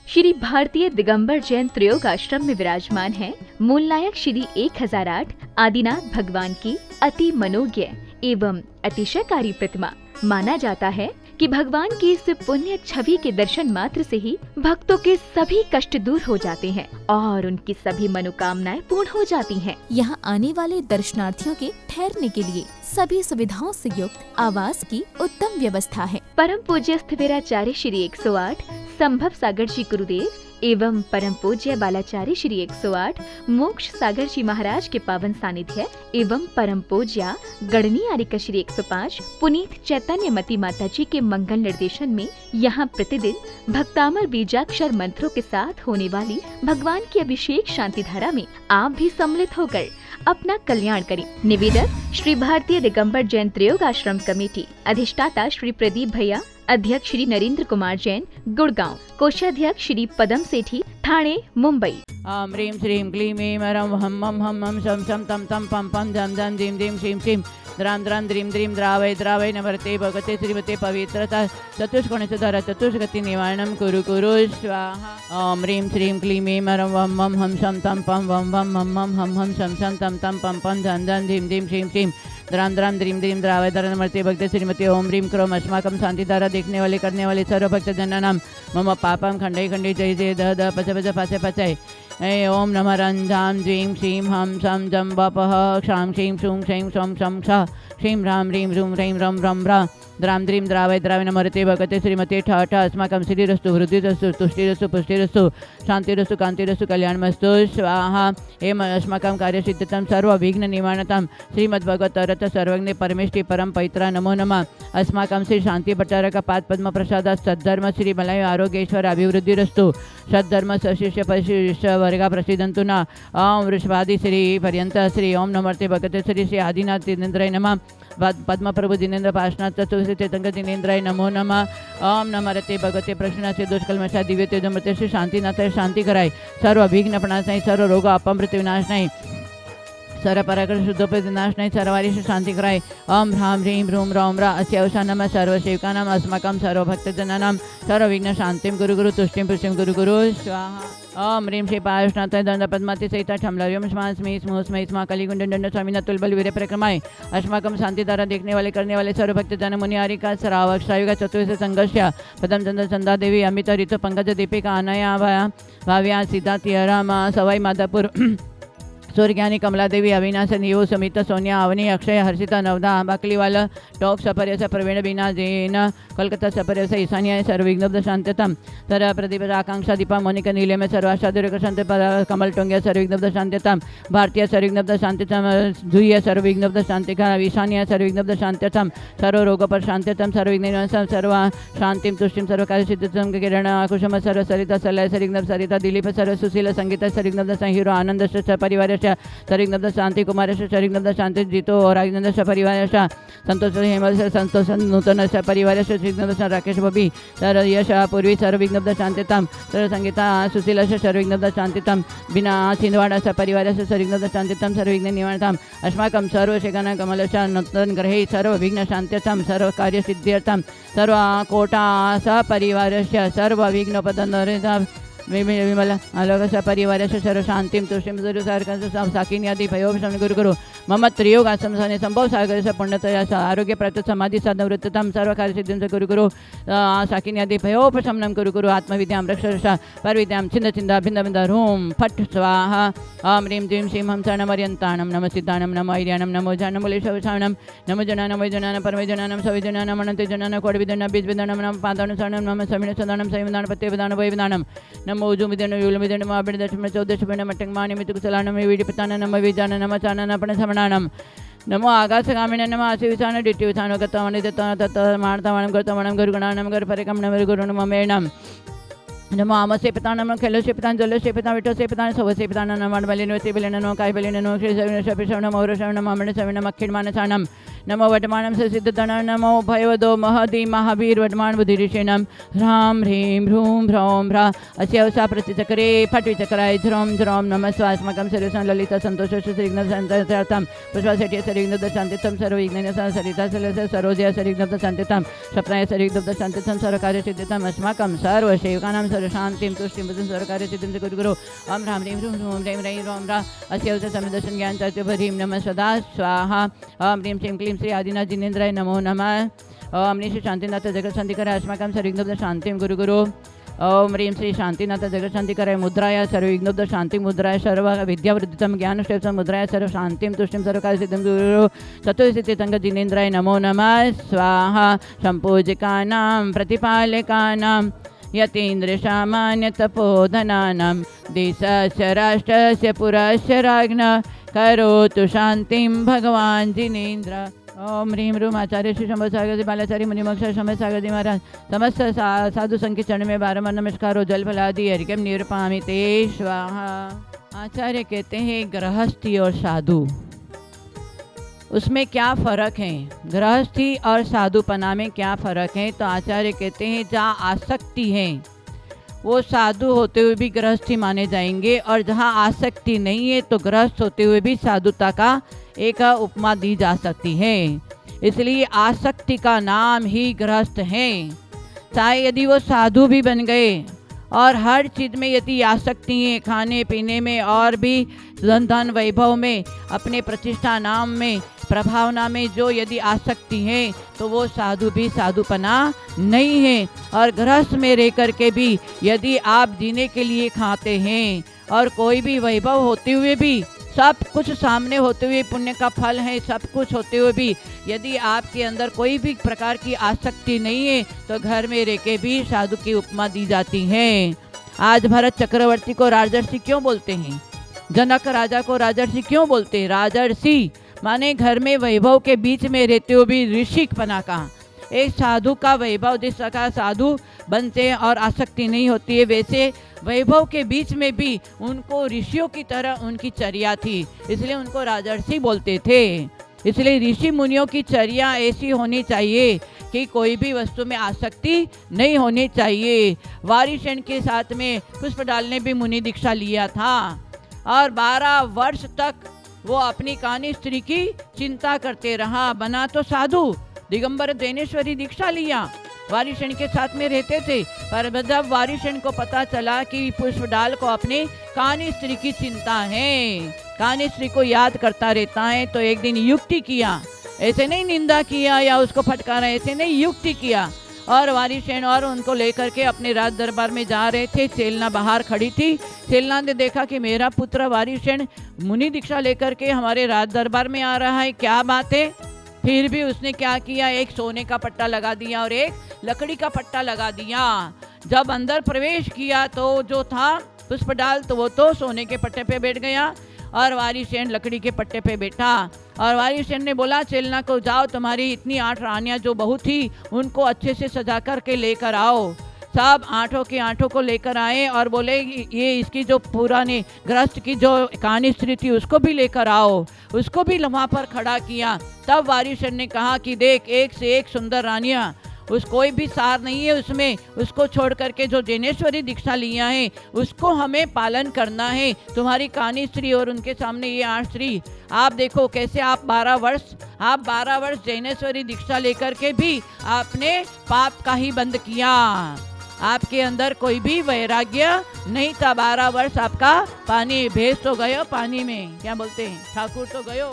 श्री भारतीय दिगंबर जैन त्रयोग आश्रम में विराजमान है मूल नायक श्री 1008 आदिनाथ भगवान की अति मनोज्ञ एवं अतिशयकारी प्रतिमा। माना जाता है कि भगवान की इस पुण्य छवि के दर्शन मात्र से ही भक्तों के सभी कष्ट दूर हो जाते हैं और उनकी सभी मनोकामनाएं पूर्ण हो जाती हैं। यहाँ आने वाले दर्शनार्थियों के ठहरने के लिए सभी सुविधाओं से युक्त आवास की उत्तम व्यवस्था है। परम पूज्य स्थिविराचार्य श्री 108 संभव सागर जी गुरुदेव एवं परम पूज्य बालाचार्य श्री 108 मोक्ष सागर जी महाराज के पावन सानिध्य एवं परम पूज्य गणनी आर्यका श्री 105 पुनीत चैतन्य मती माता जी के मंगल निर्देशन में यहाँ प्रतिदिन भक्तामर बीजाक्षर मंत्रों के साथ होने वाली भगवान की अभिषेक शांति धारा में आप भी सम्मिलित होकर अपना कल्याण करें। निवेदक श्री भारतीय दिगंबर जैन त्रयोग आश्रम कमेटी, अधिष्ठाता श्री प्रदीप भैया, अध्यक्ष श्री नरेंद्र कुमार जैन गुड़गांव, कोषाध्यक्ष श्री पदम सेठी ठाणे मुंबई। आम ह्रीं श्रीं क्लीं ऐं ऐं हम हम शम शम तम तम पम पम धम धम धीं धीं श्रीं श्रीं द्रां द्रां द्रीं द्रीं द्रावय द्रावय नमर्ते भगवते श्रीमते पवित्रता चतुष्कोणसुधारा चतुष्गति निवारणं कुरु कुरु स्वाहा। ओम ह्रीं श्रीं क्लीं ऐं ऐं वम हम शम तम पम वम हम हम शम शम तम तम पम पम धम धम धीं धीं श्रीं श्रीं द्रां द्रां द्रीं द्रीं द्रावय द्रावय नमर्ते भगवते श्रीमते ओम ह्रीं क्रोम अस्माकं शांतिधारा देखने वाले करने वाले सर्व भक्त जनानां मम पापं खंडय खंडय जय जय द द पच पच पच पचय ऐ ओम नमः रंजाम द्रीं श्रीं हम सम जम वपः क्षां श्रीं शूं शैं शं शं ष श्रीं ह्रां ह्रीं ह्रूं ह्रैं रं रं ह्रा द्रां द्रीं द्रावय द्रावय नमर्ते भगवते श्रीमते ठ ठ अस्माकं श्रीरस्तु हृदयरस्तु तुष्टिरस्तु पुष्टिरस्तु शांतिरस्तु कांतिरस्तु कल्याणमस्तु स्वाहा। एम अस्माकं कार्यसिद्धितं सर्व विघ्न निवारणतां श्रीमद्भगवत रथ सर्वज्ञ परमेष्टि परम पवित्रा नमो नमः। अस्माकं श्री शांति भट्टारक पाद पद्म प्रसाद सद्धर्म श्री मलय आरोग्येश्वर अभिवृद्धिरस्तु सद्धर्म सशिष्य परिशिष्य वर्गा प्रसिद्धंतु न। ओम वृषभादि श्री पर्यंत श्री ओम नमर्ते भगवते श्री श्री आदिनाथ दिनेन्द्राय नमः। पद्म प्रभु दिनेन्द्र पाशनाथ चतुर्थ चेतंग दिनेन्द्राय नमो नमः। ओम नमरते भगवते प्रश्न से दुष्कलमशा दिव्य तेजमृत्य से शांतिनाथ शांति कराय सर्व विघ्न प्रणाश नहीं सर्व रोग अपमृत्यु विनाश नहीं सर्व पराक्रम शुद्धोपद विनाश नहीं सर्वारी से शांति कराय। ओम ह्रां ह्रीं ह्रूं रौं ह्रा अस्य अवसा नमः सर्व सेवकानां अस्माकं सर्व भक्तजनानां सर्व विघ्न शांतिं गुरु गुरु तुष्टिं पुष्टिं गुरु गुरु स्वाहा। ओम ह्रीं श्री पायुष्णाथ दंड पद्माति सहिता ठमलर्यम स्मी स्मो स्मै स्मा कलिगुंड दंड स्वामी तुलबल वीर प्रक्रमाय अस्माकं शांतिधारा देखने वाले करने वाले सर्व भक्त जन मुनि आरिका श्रावक श्राविका चतुर्थ संघर्ष्य पदम चंद्र चंदा देवी अमित ऋतु पंकज दीपिका अनया भाव्या सीता तिहरामा सवाई माधवपुर सूर्यज्ञानी कमला देवी अविनाश नियो समित सोनिया अवनी अक्षय हर्षिता नवदा बाकलीवाल टॉप सपर्यस प्रवीण बीना जैन कोलकाता सपर्यस ईशान्य सर्वविघ्नोब्ध शांततम सर प्रदीप आकांक्षा दीपा मोनिका नीलम सर्वाशादुरक शांत कमल टोंग्या सर्वविघ्नोब्ध शांततम भारतीय सर्वविघ्नोब्ध शांततम धुय सर्वविघ्नोब्ध शांतिका ईशान्य सर्वविघ्नोब्ध शांततम सर्व रोग पर शांततम सर्वविघ्न सर्व शांतिम तुष्टिम सर्व कार्य सिद्धतम किरण कुसुम सर्व सरिता सलय सर्वविघ्न सरिता दिलीप सर्व सुशील संगीत सर्वविघ्नोब्ध संहिरो आनंद परिवार सर्वविघ्नोब्ध शांति कुमार सर्वविघ्नोब्ध शांति जीतो और परिवार संतोष हेमल संतोष नूतन परिवार सर्वविघ्नोब्ध राकेश बबी सर यश पूर्वी सर्वविघ्नोब्ध शांतितम सर्व संगीता सुशील सर्वविघ्नोब्ध शांतितम बिना छिंदवाड़ा परिवार सर्वविघ्नोब्ध शांतितम सर्वविघ्न निवारणतम अस्माकं सर्व शेखना कमल नूतन ग्रहे सर्वविघ्न शांत्यतम सर्व कार्य सिद्ध्यर्थम सर्व कोटा सपरिवार सर्वविघ्नोपदन विमल आलोक परिवार सर्व शांति तुष्टिम साकिनी आदि भयोपशम गुरु गुरु मम त्रियोग आश्रम संभव सागर पुण्यतया आरोग्य प्राप्त समाधि साधन वृत्तम सर्व कार्य सिद्धि गुरु गुरु साकिनी आदि भयोपशमनम गुरु गुरु आत्मविद्यां रक्षरषा परविद्यां छिंद छिंदा भिंद भिंद रूम फट स्वाहा। ओम ह्रीं द्रीं श्रीं हम शरणमर्यन्ताणं नम सिद्धाणं नम ऐर्याणं नमो जानमुलेशवशाणं नमो जनानं वै जनानं परमै जनानं सवै जनानं अनन्ते जनानं कोटिविदनं बीजविदनं नम पादानं शरणं नम समिण सदानं संविधानं पत्यविधानं वैविधानं नमो उजुमिदनं युलमिदनं माबिडदशम चौदशमेन मट्टंगमानि मितुकुशलानं विडिपतानं नम विजानं नम चानं आपण समणानं नमो आकाशगामिनं नम आशिविसानं डिट्टिविसानं गतवानि दत्तानं तत्तमार्तमानं गतमानं गुरुगणानं गरपरिकं नम गुरुणममेणं नमो आमसे पितानं खेलसे पितान जलसे पिता विठसे पितान सवसे पितानं नमण बलिनो से बलिनो काय बलिनो श्री सविन शपिशवनं मौरशवनं मामण सविनं मक्खिडमानसानं नमो वटमानं सिद्धतन नमो भयवदो महदी महावीर वटमान बुद्धिऋषिणं ह्रां ह्रीं ह्रूं ह्रौं ह्रा अस्यवसा प्रतिचक्रे फट्विचक्राय ध्रौं ध्रौं नमः स्वास्मकं सर्वेषां ललिता सन्तोषं पुष्पाशेट्य सरिग्नब्ध शान्तित्वं सर्वविघ्नेन सरिता सरोजय सरिग्नब्ध शान्तित्वं स्वप्नाय सरिग्नब्ध शान्तित्वं सर्वकार्यसिद्धितम् अस्माकं सर्वसेवकानां सर्वशान्तिं तुष्टिं बुद्धिं सर्वकार्यसिद्धिं गुरुगुरु ओं ह्रां ह्रीं ह्रूं ह्रूं ह्रैं ह्रैं ह्रौं ह्रा अस्यवसा समिदर्शन ज्ञान चैत्यभरीं नमः सदा स्वाहा ओं ह्रीं श्रीं क्लीं श्री आदिनाथ जिनेन्द्राय नमो नमः ओं ह्रीं श्री शान्तिनाथ जगत्शान्तिकर अस्माकं सर्वविघ्नब्ध शान्तिं गुरुगुरु ओं ह्रीं श्री शान्तिनाथ जगत्शान्तिकराय मुद्राय सर्वविघ्नब्ध शान्ति मुद्राय सर्व विद्यावृद्धितं ज्ञानश्रेष्ठं मुद्राय सर्व शान्तिं तुष्टिं सर्वकार्यसिद्धिं गुरुगुरु चतुर्स्थितितङ्ग जिनेन्द्राय नमो नमः स्वाहा सम्पूजिकानां प्रतिपालकानां यतीन्द्र सामान्य तपोधनानां देशस्य राष्ट्रस्य पुरस्य राज्ञः करोतु शान्तिं भगवान् जिनेन्द्र ओम ह्रीं ह्रूं आचार्य श्री शंभो सागर जी बालाचार्य मुनिमोक्ष समय सागर जी महाराज समस्त साधु संघ के चरण में बारंबार नमस्कारो जल फलादि अर्घ्यम निरूपयामि ते स्वाहा। आचार्य कहते हैं गृहस्थी और साधु, उसमें क्या फ़र्क है, गृहस्थी और साधुपना में क्या फ़र्क है? तो आचार्य कहते हैं जहाँ आसक्ति है वो साधु होते हुए भी गृहस्थी माने जाएंगे, और जहाँ आसक्ति नहीं है तो गृहस्थ होते हुए भी साधुता का एक उपमा दी जा सकती है। इसलिए आसक्ति का नाम ही गृहस्थ है। चाहे यदि वो साधु भी बन गए और हर चीज़ में यदि आसक्ति है, खाने पीने में और भी धन वैभव में, अपने प्रतिष्ठा नाम में, प्रभावना में जो यदि आसक्ति है तो वो साधु भी साधुपना नहीं है। और गृहस्थ में रह कर के भी यदि आप जीने के लिए खाते हैं और कोई भी वैभव होते हुए भी, सब कुछ सामने होते हुए, पुण्य का फल है सब कुछ होते हुए भी यदि आपके अंदर कोई भी प्रकार की आसक्ति नहीं है तो घर में रह के भी साधु की उपमा दी जाती है। आज भरत चक्रवर्ती को राजर्षि क्यों बोलते हैं? जनक राजा को राजर्षि क्यों बोलते हैं? राजर्षि माने घर में वैभव के बीच में रहते हुए भी ऋषिकपना का, एक साधु का वैभव जिस प्रकार साधु बनते हैं और आसक्ति नहीं होती है, वैसे वैभव के बीच में भी उनको ऋषियों की तरह उनकी चर्या थी, इसलिए उनको राजर्षि बोलते थे। इसलिए ऋषि मुनियों की चर्या ऐसी होनी चाहिए कि कोई भी वस्तु में आसक्ति नहीं होनी चाहिए। वारिशेन के साथ में पुष्पडाल ने भी मुनि दीक्षा लिया था और 12 वर्ष तक वो अपनी कानी स्त्री की चिंता करते रहा। बना तो साधु, दिगंबर देनेश्वरी दीक्षा लिया, वारिशेन के साथ में रहते थे, पर जब वारिशेन को पता चला कि पुष्पडाल को अपनी कानी स्त्री की चिंता है, कानी स्त्री को याद करता रहता है, तो एक दिन युक्ति किया, ऐसे नहीं निंदा किया या उसको फटकारा, ऐसे नहीं, युक्ति किया। और वारिशेन और उनको लेकर के अपने राज दरबार में जा रहे थे। सेलना बाहर खड़ी थी। सेलना ने देखा कि मेरा पुत्र वारिशेन मुनि दीक्षा लेकर के हमारे राज दरबार में आ रहा है, क्या बात है? फिर भी उसने क्या किया, एक सोने का पट्टा लगा दिया और एक लकड़ी का पट्टा लगा दिया। जब अंदर प्रवेश किया तो जो था पुष्पडाल, तो वो तो सोने के पट्टे पे बैठ गया और वारिशेन लकड़ी के पट्टे पे बैठा। और वारिशेन ने बोला सेलना को, जाओ तुम्हारी इतनी 8 रानियां जो बहू थी उनको अच्छे से सजा कर के लेकर आओ। सब 8 के 8 को लेकर आए और बोले ये इसकी जो पुराने गृहस्थ की जो कहानी स्त्री थी उसको भी लेकर आओ, उसको भी वहाँ पर खड़ा किया। तब वारिशेन ने कहा कि देख, एक से एक सुंदर रानियाँ, उस कोई भी सार नहीं है उसमें, उसको छोड़ करके जो जैनेश्वरी दीक्षा लिया है उसको हमें पालन करना है। तुम्हारी कानी स्त्री और उनके सामने ये 8 स्त्री, आप देखो कैसे आप 12 वर्ष जैनेश्वरी दीक्षा लेकर के भी आपने पाप का ही बंद किया। आपके अंदर कोई भी वैराग्य नहीं था। 12 वर्ष आपका पानी भेज तो गयो, पानी में क्या बोलते हैं, ठाकुर तो गयो।